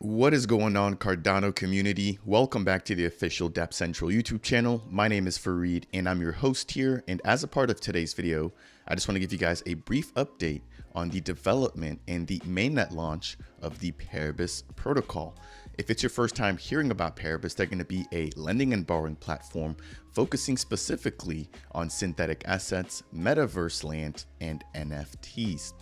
What is going on, Cardano community? Welcome back to the official Dapp Central YouTube channel. My name is Fareed and I'm your host here. And as a part of today's video, I just want to give you guys a brief update on the development and the mainnet launch of the Paribus protocol. If it's your first time hearing about Paribus, they're going to be a lending and borrowing platform focusing specifically on synthetic assets, metaverse land, and NFTs.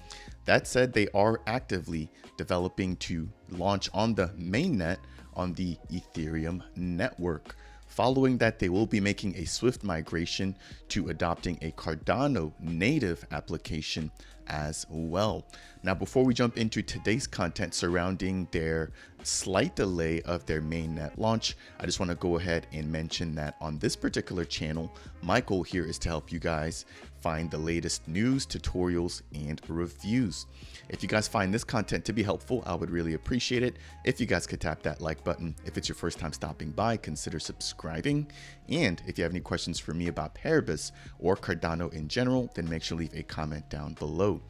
That said, they are actively developing to launch on the mainnet on the Ethereum network. Following that, they will be making a swift migration to adopting a Cardano native application as well. Now, before we jump into today's content surrounding their slight delay of their mainnet launch, I just want to go ahead and mention that on this particular channel, my goal here is to help you guys find the latest news, tutorials, and reviews. If you guys find this content to be helpful, I would really appreciate it if you guys could tap that like button. If it's your first time stopping by, consider subscribing. And if you have any questions for me about Paribus or Cardano in general, then make sure to leave a comment down below.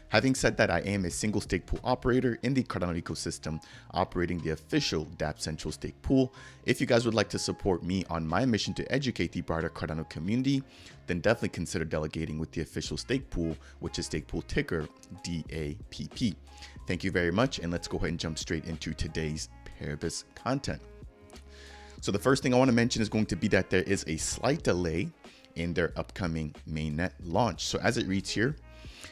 Having said that, I am a single stake pool operator in the Cardano ecosystem, operating the official Dapp Central stake pool. If you guys would like to support me on my mission to educate the broader Cardano community, then definitely consider delegating with the official stake pool, which is stake pool ticker DAPP. Thank you very much, and let's go ahead and jump straight into today's Paribus content. So the first thing I want to mention is going to be that there is a slight delay in their upcoming mainnet launch. So as it reads here,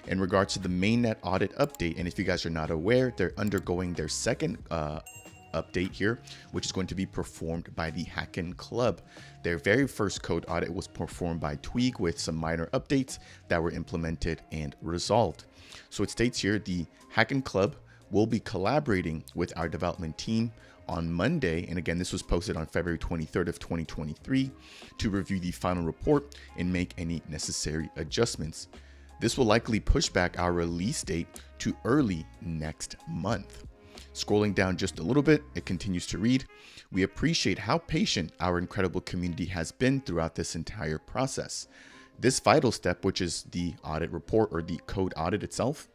in regards to the mainnet audit update, and if you guys are not aware, they're undergoing their second update here, which is going to be performed by the Hacking Club. Their very first code audit was performed by Twig with some minor updates that were implemented and resolved. So it states here, the Hacking Club will be collaborating with our development team on Monday, and again, this was posted on February 23rd of 2023, to review the final report and make any necessary adjustments. This will likely push back our release date to early next month. Scrolling down just a little bit, it continues to read, "We appreciate how patient our incredible community has been throughout this entire process. This vital step, which is the audit report or the code audit itself,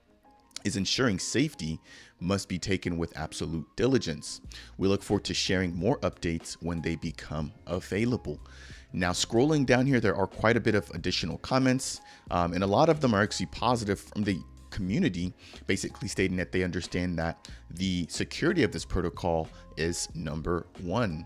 is ensuring safety must be taken with absolute diligence. We look forward to sharing more updates when they become available." Now, scrolling down here, there are quite a bit of additional comments, and a lot of them are actually positive from the community, basically stating that they understand that the security of this protocol is number one.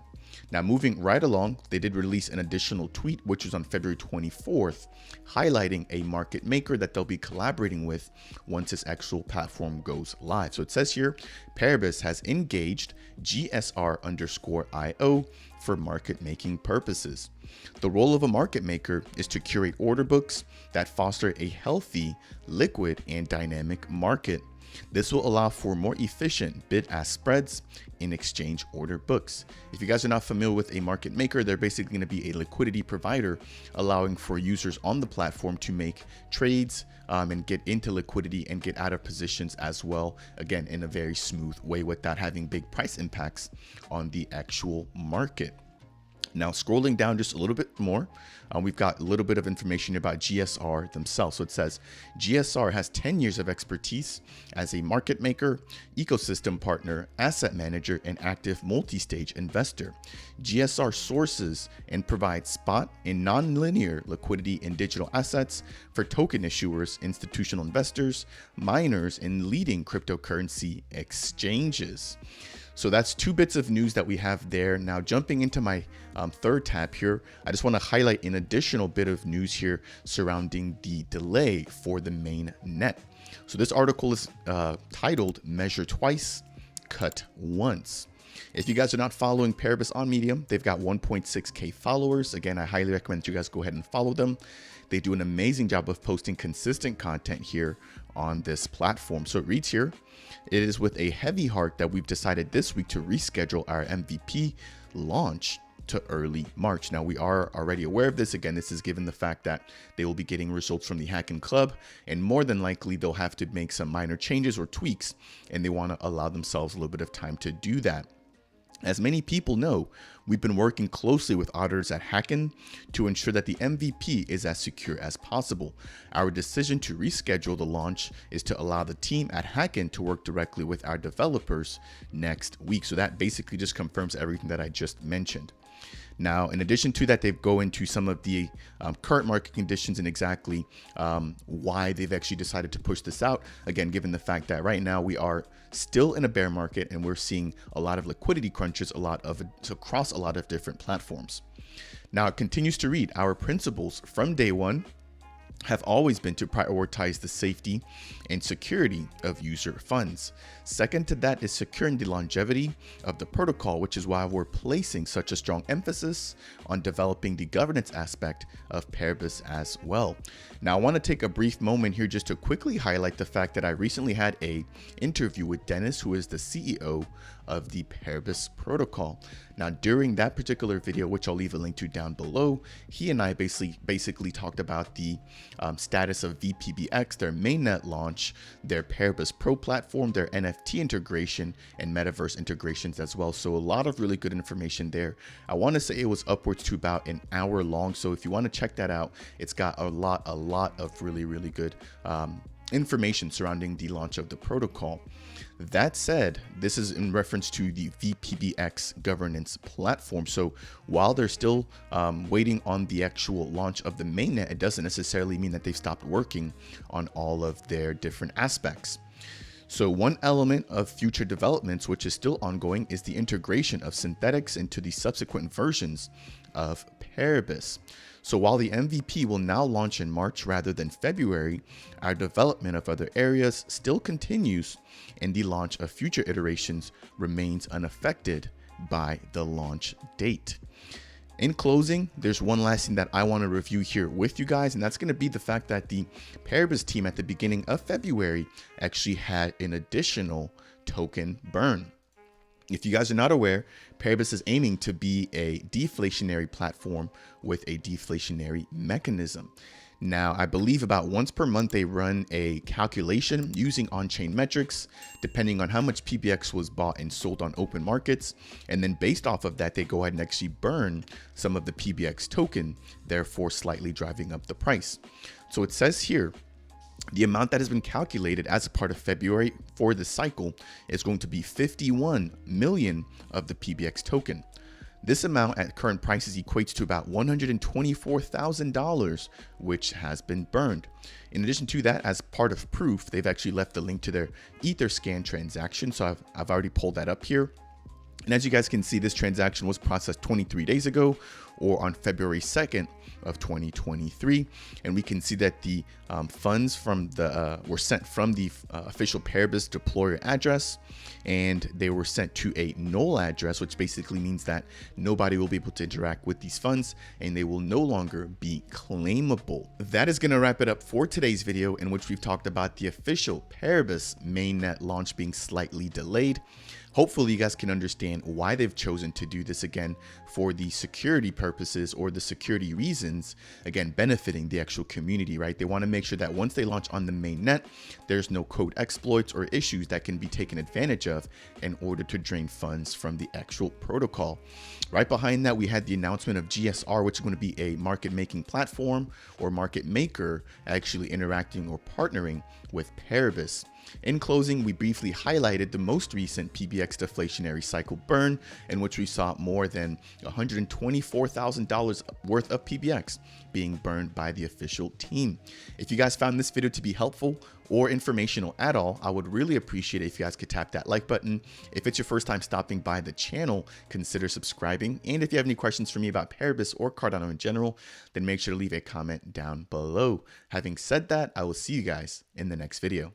Now, moving right along, they did release an additional tweet, which was on February 24th, highlighting a market maker that they'll be collaborating with once this actual platform goes live. So it says here, Paribus has engaged GSR_IO for market making purposes. The role of a market maker is to curate order books that foster a healthy, liquid, and dynamic market. This will allow for more efficient bid-ask spreads in exchange order books. If you guys are not familiar with a market maker, they're basically going to be a liquidity provider, allowing for users on the platform to make trades and get into liquidity and get out of positions as well, again, in a very smooth way without having big price impacts on the actual market. Now, scrolling down just a little bit more, we've got a little bit of information about GSR themselves. So it says GSR has 10 years of expertise as a market maker, ecosystem partner, asset manager, and active multi-stage investor. GSR sources and provides spot and non-linear liquidity in digital assets for token issuers, institutional investors, miners, and leading cryptocurrency exchanges. So that's two bits of news that we have there. Now, jumping into my third tab here, I just want to highlight an additional bit of news here surrounding the delay for the mainnet. So this article is titled "Measure Twice, Cut Once." If you guys are not following Paribus on Medium, they've got 1.6K followers. Again, I highly recommend that you guys go ahead and follow them. They do an amazing job of posting consistent content here on this platform. So it reads here, "It is with a heavy heart that we've decided this week to reschedule our MVP launch to early March." Now, we are already aware of this. Again, this is given the fact that they will be getting results from the Hacking Club, and more than likely they'll have to make some minor changes or tweaks, and they want to allow themselves a little bit of time to do that. As many people know, we've been working closely with auditors at Hacken to ensure that the MVP is as secure as possible. Our decision to reschedule the launch is to allow the team at Hacken to work directly with our developers next week. So that basically just confirms everything that I just mentioned. Now, in addition to that, they go into some of the current market conditions and exactly why they've actually decided to push this out. Again, given the fact that right now we are still in a bear market and we're seeing a lot of liquidity crunches, across a lot of different platforms. Now, it continues to read, our principles from day one have always been to prioritize the safety and security of user funds. Second to that is securing the longevity of the protocol, which is why we're placing such a strong emphasis on developing the governance aspect of Paribus as well. Now, I want to take a brief moment here just to quickly highlight the fact that I recently had an interview with Dennis, who is the CEO of the Paribus protocol. Now, during that particular video, which I'll leave a link to down below, he and I basically talked about the status of VPBX, their mainnet launch, their Paribus Pro platform, their NFT integration, and metaverse integrations as well. So a lot of really good information there. I want to say it was upwards to about an hour long. So if you want to check that out, it's got a lot of really good information surrounding the launch of the protocol. That said, this is in reference to the VPBX governance platform. So while they're still waiting on the actual launch of the mainnet, it doesn't necessarily mean that they've stopped working on all of their different aspects. So one element of future developments, which is still ongoing, is the integration of synthetics into the subsequent versions of Paribus. So while the MVP will now launch in March rather than February, our development of other areas still continues, and the launch of future iterations remains unaffected by the launch date. In closing, there's one last thing that I want to review here with you guys, and that's going to be the fact that the Paribus team at the beginning of February actually had an additional token burn. If you guys are not aware, Paribus is aiming to be a deflationary platform with a deflationary mechanism. Now, I believe about once per month, they run a calculation using on-chain metrics, depending on how much PBX was bought and sold on open markets. And then based off of that, they go ahead and actually burn some of the PBX token, therefore slightly driving up the price. So it says here, the amount that has been calculated as a part of February for the cycle is going to be 51 million of the PBX token. This amount at current prices equates to about $124,000, which has been burned. In addition to that, as part of proof, they've actually left the link to their Etherscan transaction. So I've already pulled that up here. And as you guys can see, this transaction was processed 23 days ago, or on February 2nd of 2023. And we can see that the funds from the were sent from the official Paribus deployer address, and they were sent to a null address, which basically means that nobody will be able to interact with these funds and they will no longer be claimable. That is going to wrap it up for today's video, in which we've talked about the official Paribus mainnet launch being slightly delayed. Hopefully you guys can understand why they've chosen to do this, again, for the security purposes or the security reasons, again, benefiting the actual community, right? They want to make sure that once they launch on the mainnet, there's no code exploits or issues that can be taken advantage of in order to drain funds from the actual protocol. Right behind that, we had the announcement of GSR, which is going to be a market making platform or market maker actually interacting or partnering with Paribus. In closing, we briefly highlighted the most recent PBX deflationary cycle burn, in which we saw more than $124,000 worth of PBX being burned by the official team. If you guys found this video to be helpful or informational at all, I would really appreciate it if you guys could tap that like button. If it's your first time stopping by the channel, consider subscribing. And if you have any questions for me about Paribus or Cardano in general, then make sure to leave a comment down below. Having said that, I will see you guys in the next video.